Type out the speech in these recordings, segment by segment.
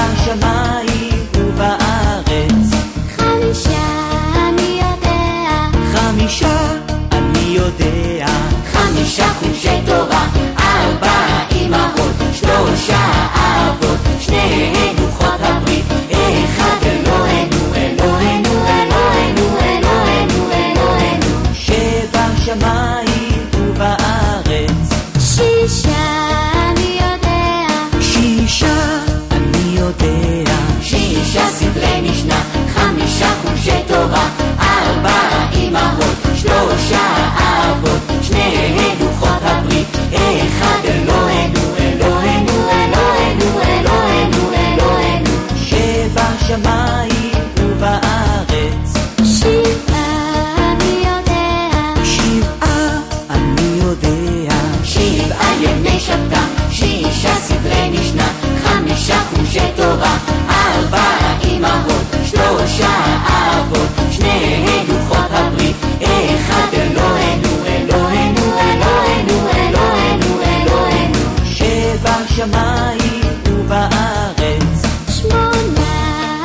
שבשמיים ובארץ. חמישה אני יודע, חמישה אני יודע, חמישה חומשי תורה, 4 אמהות, 3 אבות, 2 לוחות הברית, 1 אלוהינו, אלוהינו, אלוהינו, אלוהינו, אלוהינו, שבשמיים ובארץ. 6 אני יודע, 6 אני יודע, 6 סדרי משנה, 5 חומשי תורה, 4 אמהות, 3 אבות, 2 לוחות הברית, 1 אלוהינו, אלוהינו, אלוהינו, אלוהינו, אלוהינו, שבשמיים ובארץ. 7 אני יודע, 7 אני יודע, 7 ימי שבתא, 6 סדרי משנה, 5 חומשי תורה, 4 אמהות, 3 אבות, 2 לוחות הברית, 1 אלוהינו, אלוהינו, אלוהינו, אלוהינו, אלוהינו, שבשמיים ובארץ. 8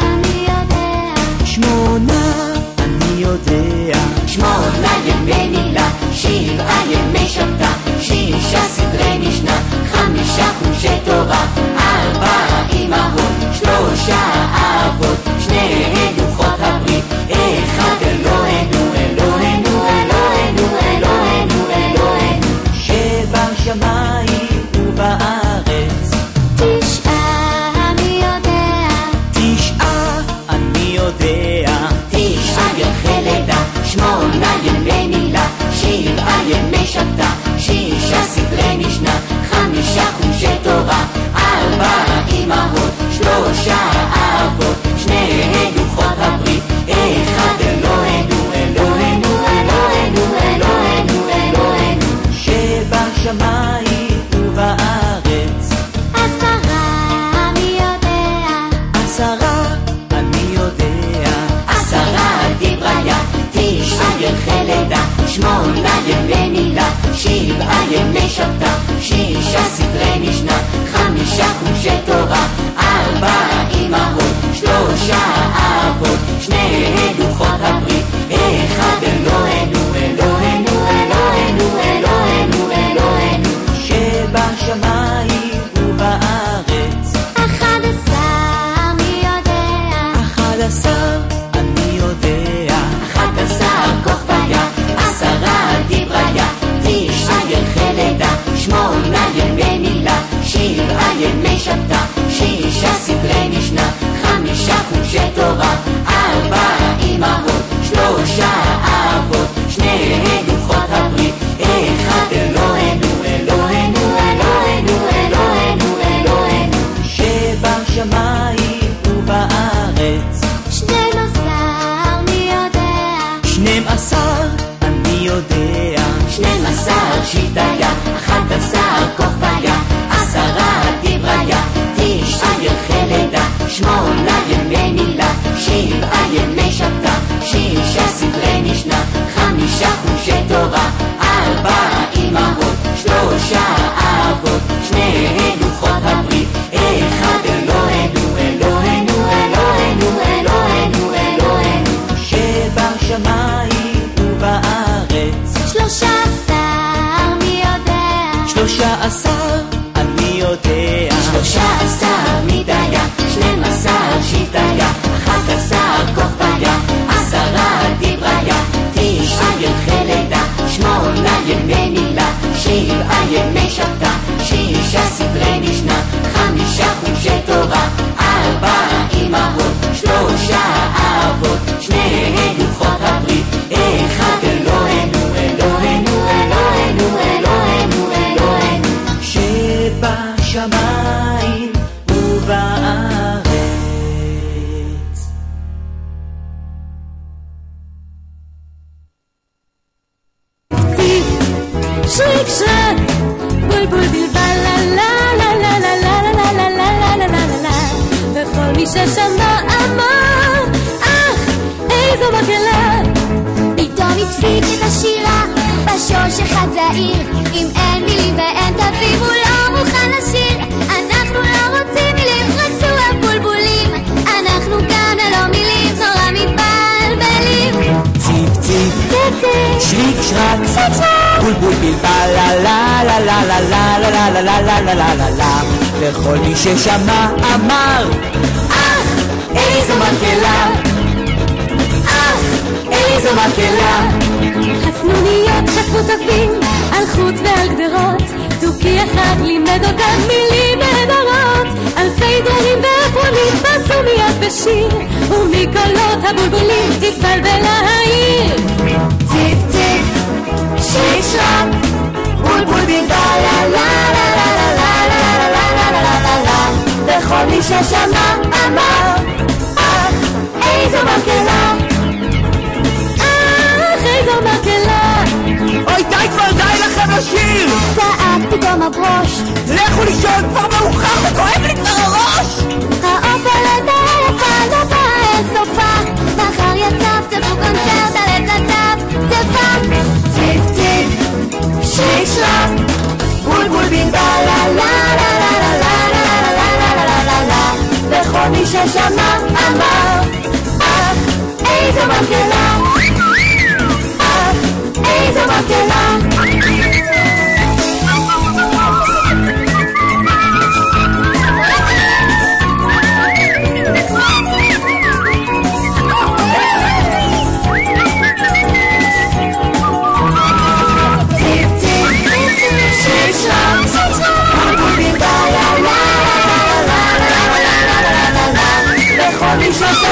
אני יודע, 8 אני יודע, 8 ימי מילה, 7 ימי שבתא, 6 סדרי משנה, 5 חומשי תורה, 4 אמהות, 3 אבות, 2 לוחות הברית, 1 אלוהינו, אלוהינו, אלוהינו, אלוהינו, אלוהינו, שבשמיים ובארץ. 9 אני יודע, 9 אני יודע, 9 ירחי לידה, 8 ימי מילה, 7 ימי שבתא, 6 סדרי משנה, 5 חומשי תורה, 4 אמהות, 3 אבות, 2 לוחות הברית, 1 אלוהינו, אלוהינו, אלוהינו, אלוהינו, אלוהינו, שבשמיים ובארץ. 10 אני יודע, 10 אני יודע, 10 דבריה, 9 ירחי לידה, 8 ימי מילה, 7 ימי שבתא, 6 סדרי משנה, 5 חומשי תורה, 4 אמהות, 3 אבות, 2 לוחות הברית, 1 אלוהינו, אלוהינו, אלוהינו, אלוהינו, אלוהינו, שבשמיים ובארץ. 11 אני יודע, 11 אני יודע, 11 כוכביה, 10 דבריה, 9 ירחי לידה, 8 ימי מילה, 7 ימי שבתא, 6 סדרי משנה, 5 חומשי תורה, 4 אמהות, 3 אבות, 2 לוחות הברית, 1 אלוהינו, אלוהינו, אלוהינו, אלוהינו, אלוהינו, שבשמיים ובארץ. 12 אני יודע, 12 אני יודע, 12 שיטיה, 11 כוכביה, 10 דבריה, 9 ירחי לידה, 8 ימי מילה, 7 ימי שבתא, 6 סדרי משנה, 5 חומשי תורה, 4 אמהות, 3 אבות, 2 לוחות הברית, 1 אלוהינו, אלוהינו, אלוהינו, אלוהינו, אלוהינו, שבשמיים ובארץ. 13 אני יודע, 13 אני יודע, 13 מידיה, 12 שיטיה, 11 כוכביה, 10 דבריה, 9 ירחי לידה, 8 ימי מילה, 7 ימי שבתא, 6 סדרי משנה, 5 חומשי תורה, 4 אמהות, 3 אבות, 2 לוחות הברית, 1 אלוהינו, אלוהינו, אלוהינו, אלוהינו, אלוהינו, שבשמיים ובארץ. שיק שק בולבול בלבל לה לה לה לה לה לה לה לה לה לה לה לה, וכל מי ששמע אמר אך איזו מקהלה. פתאום הפסיק את השירה בשוש אחד זעיר, אם אין מילים ואין תווים הוא לא מוכן לשיר, אנחנו לא רוצים מילים, רצו הבולבול רק בולבול בלבל לה לה לה לה לה לה לה לה לה לה לה לה לה לה וכל מי ששמע אמר איזו מקהלה איזו מקהלה הסנוניות חטפו תפים על חוט ועל גדרות תוכי אחד לימד אותן מילים נהדרות אלפי דרנים ואפונים פסו מיד בשיר ומקולות הבולבולים תתבלבל העיר ציף ציף שיק שרק בולבול בלבל לה לה לה לה לה לה לה לה לה לה לה וכל מי ששמע אמר איזו מקהלה איזו מקהלה אוי די כבר די לכם לשיר צעק פתאום הברוש לכו לישון כבר מאוחר וכואב לי כבר הראש האופלת היפה נופה אל סופה מחר יצפצפו קונצרט על עץ הצפצפה ציף ציף שיק שרק בולבול בלבל לה לה לה לה לה לה לה לה לה לה לה וכל מי ששמע אמר איזו מקהלה איזו מקהלה ציף ציף שיק שרק בולבול בלבל לה לה לה לה לה לה לה לה לה וכל מי ששמע